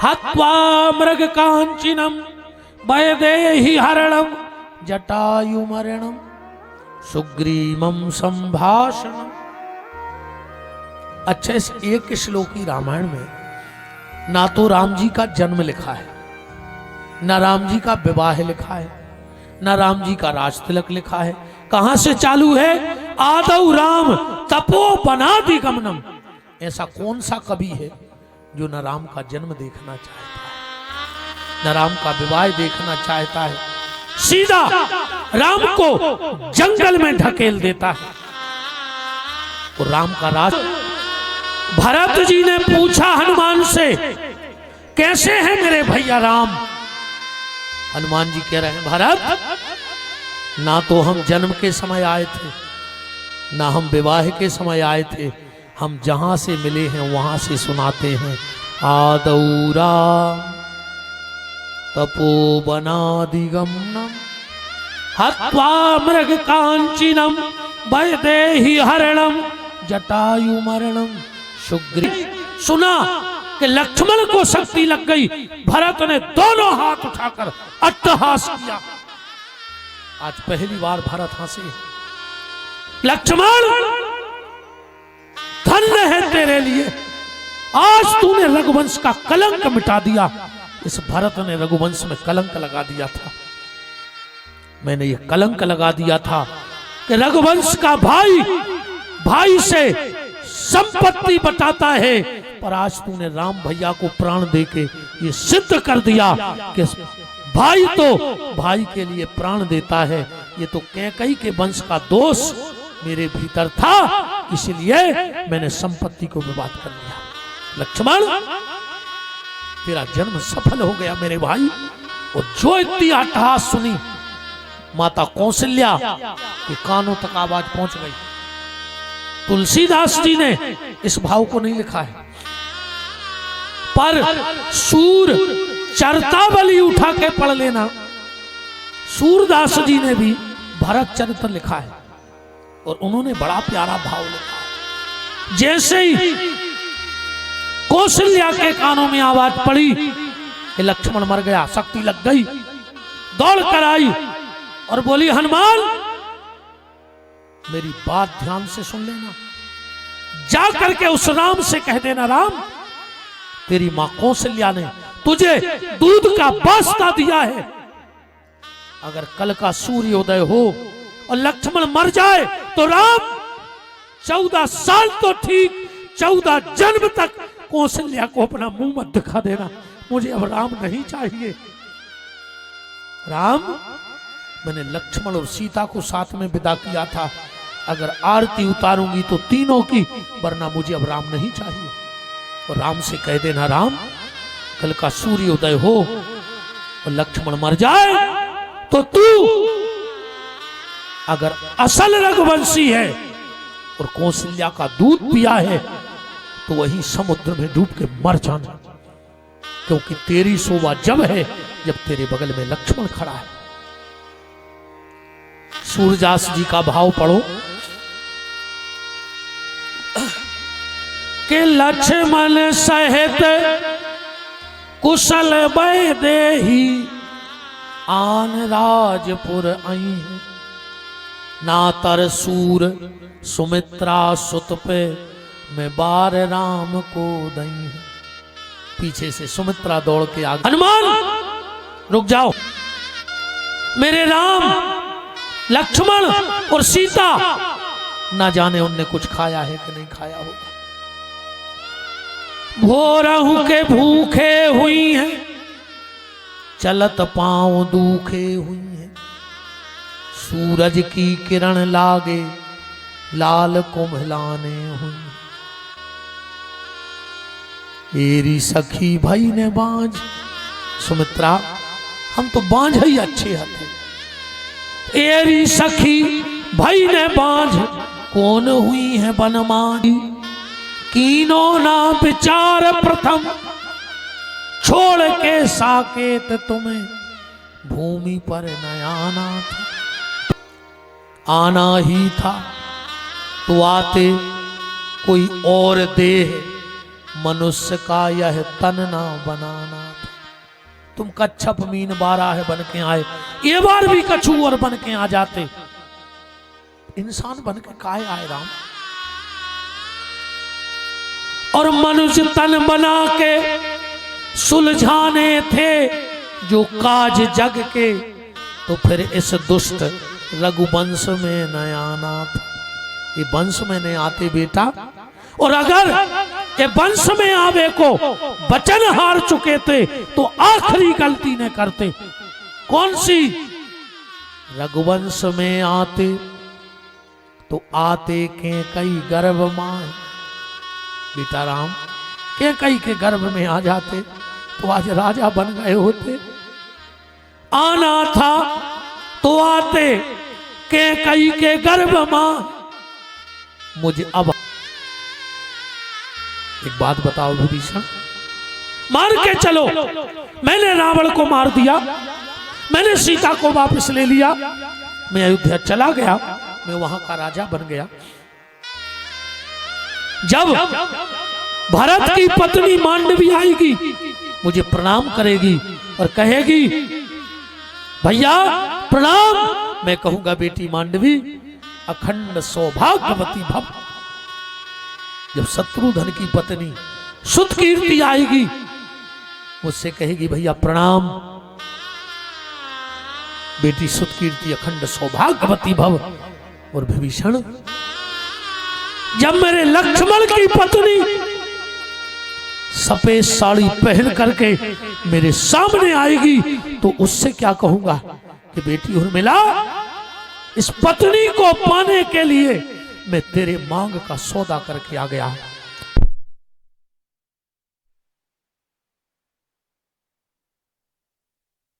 हत्वा मृग कांचिनम वैदेही हरणम जटायुमरणम सुग्रीवम संभाषणम। अच्छे से एक श्लोकी रामायण में ना तो राम जी का जन्म लिखा है, ना राम जी का विवाह लिखा है, ना राम जी का राजतिलक लिखा है। कहां से चालू है? आदौ राम तपो बनादि गमनम। ऐसा कौन सा कवि है जो न राम का जन्म देखना चाहता है, न राम का विवाह देखना चाहता है, सीधा राम को जंगल में ढकेल देता है। तो राम का राज। भरत जी ने पूछा हनुमान से, कैसे हैं मेरे भैया राम? हनुमान जी कह रहे हैं, भरत, ना तो हम जन्म के समय आए थे, ना हम विवाह के समय आए थे, हम जहां से मिले हैं वहां से सुनाते हैं। आदौ राम तपोवनादि गमनम हत्वा मृग कांचिनम वैदेही हरणम जटायु मरणम सुग्रीव। सुना कि लक्ष्मण को शक्ति लग गई। भरत ने दोनों हाथ उठाकर अट्टहास किया। आज पहली बार भरत हंसे। लक्ष्मण, धन्य है तेरे लिए, आज तूने रघुवंश का कलंक मिटा दिया। इस भरत ने रघुवंश में कलंक लगा दिया था। मैंने ये कलंक लगा दिया था कि रघुवंश का भाई से संपत्ति बटाता है, पर आज तूने राम भैया को प्राण देके ये सिद्ध कर दिया कि भाई तो भाई के लिए प्राण देता है। ये तो कैकई के वंश का दोष मेरे भीतर था, इसलिए मैंने संपत्ति को विवाद कर लिया। लक्ष्मण, तेरा जन्म सफल हो गया मेरे भाई। और जो इतनी अट्टहास सुनी माता कौशल्या के कानों तक आवाज पहुंच गई। तुलसीदास जी ने इस भाव को नहीं लिखा है, पर सूर चरतावली उठा के पढ़ लेना। सूरदास जी ने भी भरत चरित्र लिखा है और उन्होंने बड़ा प्यारा भाव लिखा है। जैसे ही कौशल्या के कानों में आवाज पड़ी कि लक्ष्मण मर गया, शक्ति लग गई, दौड़ कर आई और बोली, हनुमान, मेरी बात ध्यान से सुन लेना। जा करके उस राम से कह देना, राम, तेरी मां कौशल्या ने तुझे दूध का वास्ता दिया है। अगर कल का सूर्योदय हो और लक्ष्मण मर जाए तो राम 14 साल तो ठीक, 14 जन्म तक कौशल्या को अपना मुंह मत दिखा देना। मुझे अब राम नहीं चाहिए। राम, मैंने लक्ष्मण और सीता को साथ में विदा किया था, अगर आरती उतारूंगी तो तीनों की, वरना मुझे अब राम नहीं चाहिए। और राम से कह देना, राम, कल का सूर्योदय हो और लक्ष्मण मर जाए तो तू अगर असल रघुवंशी है और कौशल्या का दूध पिया है तो वही समुद्र में डूब के मर जाना, क्योंकि तेरी शोभा जब है जब तेरे बगल में लक्ष्मण खड़ा है। सूरदास जी का भाव पढ़ो कि लक्ष्मण सहित कुशल वैदेही आन राजपुर आई, नातर सूर सुमित्रा सुत पे मैं बार राम को दई। पीछे से सुमित्रा दौड़ के आ गई। हनुमान, रुक जाओ, मेरे राम, लक्ष्मण और सीता ना जाने उनने कुछ खाया है कि नहीं खाया होगा। भोरहू के भूखे हुई हैं, चलत पांव दुखे हुई हैं, सूरज की किरण लागे लाल कुम्हलाने हुई। एरी सखी भाई ने बांझ, सुमित्रा, हम तो बांझ ही अच्छे हथे। एरी सखी भाई ने बांझ कौन हुई है बनमाई, कीनो ना विचार प्रथम छोड़ के साकेत तुम्हें भूमि पर न आना था। आना ही था तो आते कोई और देह मनुष्य का यह तन ना बनाना था। तुम कच्छप मीन 12 बन के आए, ये बार भी कछू और बन के आ जाते, इंसान बन के काहे आए राम? और मनुष्य तन बना के सुलझाने थे जो काज जग के, तो फिर इस दुष्ट रघुवंश में न आना था। ये वंश में नहीं आते बेटा, और अगर ये वंश में आवे को वचन हार चुके थे तो आखिरी गलती ने करते। कौन सी? रघुवंश में आते तो आते के कई गर्भ माए। बेटा राम के कई के गर्भ में आ जाते तो आज राजा बन गए होते। आना था तो आते के कई के गर्भ मां। मुझे अब एक बात बताओ विभीषण, मार के चलो, मैंने रावण को मार दिया, मैंने सीता को वापस ले लिया, मैं अयोध्या चला गया, मैं वहां का राजा बन गया। जब भरत की पत्नी मांडवी आएगी, मुझे प्रणाम करेगी और कहेगी भैया प्रणाम, मैं कहूंगा बेटी मांडवी अखंड सौभाग्यवती भव। जब शत्रुधन की पत्नी सुतकीर्ति आएगी, मुझसे कहेगी भैया प्रणाम, बेटी सुतकीर्ति अखंड सौभाग्यवती भव। और विभीषण जब मेरे लक्ष्मण की पत्नी सफेद साड़ी पहन करके मेरे सामने आएगी, तो उससे क्या कहूंगा कि बेटी उर्मिला, इस पत्नी को पाने के लिए मैं तेरे मांग का सौदा करके आ गया हूं।